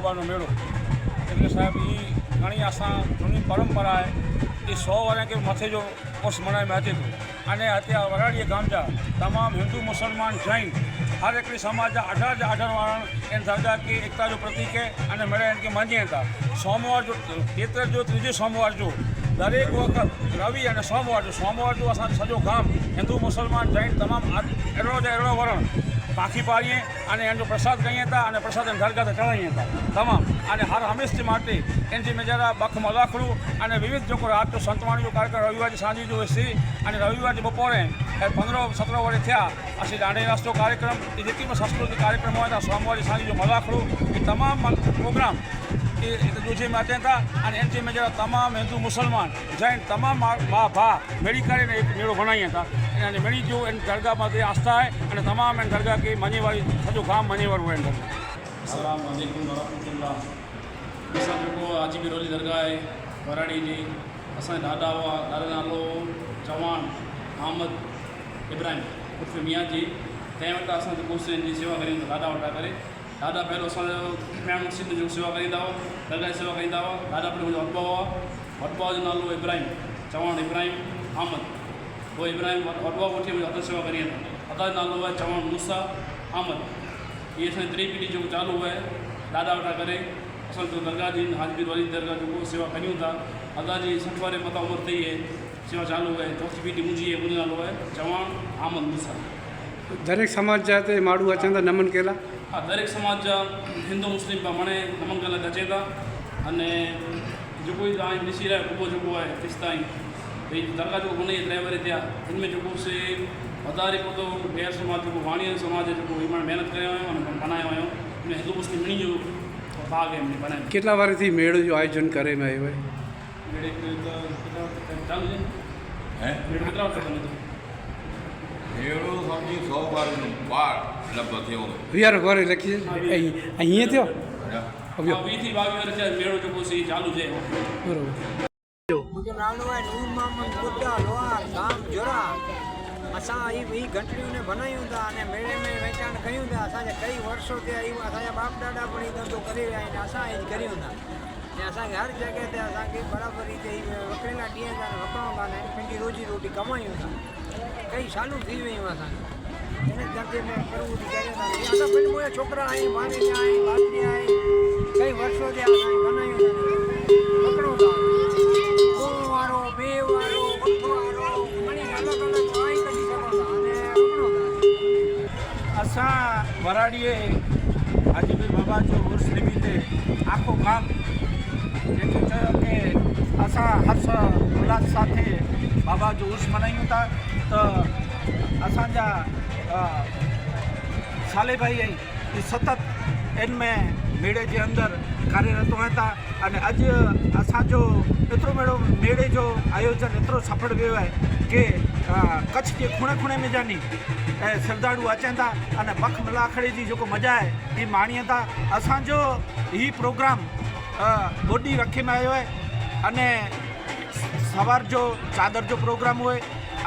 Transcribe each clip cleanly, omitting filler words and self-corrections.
बाबानो मेड़ो એટલે સાહેબ એ ઘણી આસા જૂની પરંપરા એ 100 વર્ષ કે મથે જો ઉર્સ મનાવવામાં આવતી હતી અને અત્યારે વરાડીએ ગામજા તમામ હિન્દુ મુસલમાન જૈન हर एक समाज 18 वारा इन दरगाह की एकता जो प्रतीक है અને मेरे इनके मान्य था सोमवार जो केतर जो तीजे सोमवार जो दरेक वक्त रवि और सोमवार जो असां सजो गाम हिंदू मुसलमान जैन तमाम एड़ो वरण पाखी पाड़ीए और इन प्रसाद कहीं था और प्रसाद दरगाह से चढ़ाइए था तमाम और हर हमेशा माटे इन जी मेजरा बख मलाखड़ू और विविध जो रात जो संतवाणी जो कार्यक्रम रविवार सांझी जो सी और रविवार बपोरे 15-17 वर्ष थे असी दांडी रास्तो कार्यक्रम जी में सांस्कृतिक कार्यक्रम हुआ सोमवार सांझी जो मलाखड़ू ये तमाम प्रोग्राम दूजे में अचन था और इन जी मेजरा तमाम हिंदू मुसलमान जैन तमाम माँ भा मेड़ी कर एक मेड़ो बनाइए था इन मेड़ी जो इन दरगाह में आस्था है और तमाम इन दरगाह की मनी वाली सजो गाम मनी वालों है अस्सलाम वालेकुम वरहमतुल्लाह। असां जेको आजी बिरोली दरगाह है वराड़ी जी असांजा ॾाॾा हुआ ॾाॾा नालो चवान अहमद इब्राहिम उर्फ़ मियाँ जी तंहिं वटि असां जेको जी सेवा करियूं ॾाॾा वॾा करे ॾाॾा पहिरियों असांजो इमाम मस्जिद जो सेवा करींदा हुआ दरगाह जी सेवा करींदा हुआ ॾाॾा पहिरियों मुंहिंजो वॾो हुआ वॾो जो नालो इब्राहिम चवान इब्राहिम अहमद वो इब्राहिम वॾो वठी मुंहिंजो हथ सेवा करी अदा जो नालो आहे चवान मूसा अहमद ये असांजी टी पीढ़ी जो चालू है ॾाॾा वॾा करे असां जो दरगाह जी हाजबीर वाली दरगाह जो सेवा करियूं था अदा जी 60 वारे मथा उमिरि ते ही सेवा चालू है चौथी पीढ़ी मुंहिंजी है मुंहिंजो नालो है चवान अहमद मूसा। दरेक समाज जा ते माण्हू अचनि था नमन केला हाँ दरेक समाज जा हिंदू मुस्लिम पिया मणे नमन करण लाइ अचे था अने जेको ई तव्हां ॾिसी रहिया उहो जेको आहे तेसि ताईं भई दरगाह जो हुन जी ड्राइवर थिया हिन में जेको से वधारे को तो गैर समाज जो वाणियर समाज जेको महिनत कयो हुयो बनायो हुयो हिन हिंदू मुस्लिम ॿिन्ही जो भाग है बनाए કેટલા વર્ષથી મેળો जो आयोजन करे में आयो है मेरे चालू है मेरे केतिरा वक़्तु बने थो अहिड़ो सम्झी 100 ॿार लॻभॻि थियो वीह वारे लखी ऐं हीअं थियो वी थी 22 वर्ष मेड़ो जेको सी चालू थिए बराबरि। मुझे नालो है नूर मोहम्मद गुड्डा लोहार गाम जोरा असां ई घंटियूं ने बनायूं था अने मेले में वेचाण कयूं था असांजे कई वर्षों ते असांजा बाप ॾाॾा पण ई धंधो करे विया आहिनि असां ई करियूं था ऐं असांखे हर जॻह ते असांखे बराबरि हिते वकिरेला ॾींहं था वकिरणो कान्हे पंहिंजी रोजी रोटी कमायूं था कई सालूं थी वियूं असांखे हिन धंधे में करूं थी करे था असां पंहिंजे मुंहिंजा छोकिरा आहियूं भाॼी आहियूं भाॼी आहियूं कई वर्षों ते असां बनायूं था वकिरणो था वारो बे वारो वारो घणी अलॻि अलॻि आई कढी सघूं था अने वकिरणो था असां वराड़ीअ हाजीबीर बाबा जो उर्स निमित्ते आखो गाम जेको चयो कि असां हर्ष उल्लास साथे बाबा जो उर्स मनायूं था त असांजा साले भाई ई सतत इन में मेड़े जे अंदरि कार्यरत हुअनि था अने अॼु असांजो एतिरो मेड़ो मेड़े जो आयोजन एतिरो सफल वियो आहे कि कच्छ जे खूणे खूणे में जानी ऐं श्रद्धालु अचनि था अने बख मलाखड़े जी जेको मज़ा आहे ही माणीअ था असांजो ही प्रोग्राम ॿोॾी रखे में आयो आहे अने सवार जो चादर जो प्रोग्राम हुए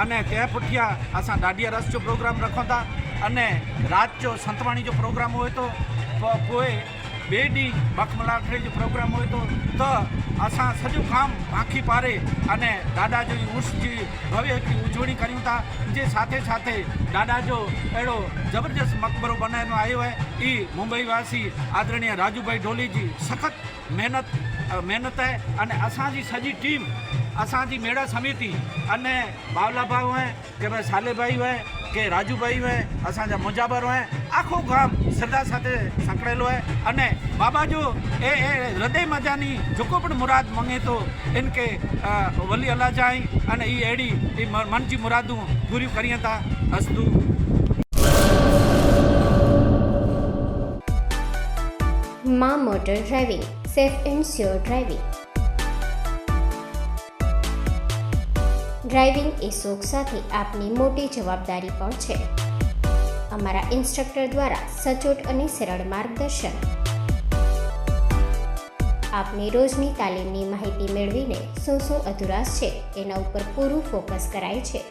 अने तंहिं पुठियां असां ॾाढिया रस जो प्रोग्राम रखूं था अने राति जो संतवाणी जो प्रोग्राम हुए थो पोइ ॿिए ॾींहुं बख मलाखड़े जो प्रोग्राम हुए थो त असां सॼो गाम आखी पारे अने ॾाॾा जो उर्स जी भव्य हिकिड़ी उजवणी करियूं था जे साथे साथे ॾाॾा जो अहिड़ो ज़बरदस्त मक़बरो बनाइणो आयो आहे ई मुंबई वासी आदरणीय राजू भाई ढोली जी सख़्त महिनत आहे अने असांजी सॼी टीम असांजी मेड़ा समिति अने बावला भाऊ है के भाई साले भाई है के राजू भाई है असांजा मुंजाबर है आखो गाम श्रद्धा साथे संकड़ेलो है अने बाबा जो ए हृदय मजानी जेको पण मुराद मंगे तो इनके वली अल्लाह जाई अने ई एड़ी मन जी मुरादूं पूरी करिए था अस्तु। मां motor driving safe and sure driving driving એ શોખ સાથે આપની મોટી જવાબદારી પણ છે. અમારા ઇન્સ્ટ્રક્ટર દ્વારા સચોટ અને સરળ માર્ગદર્શન. આપની રોજની તાલીમની માહિતી મેળવીને શું અધુરાશ છે એના ઉપર પૂરું ફોકસ કરાય છે.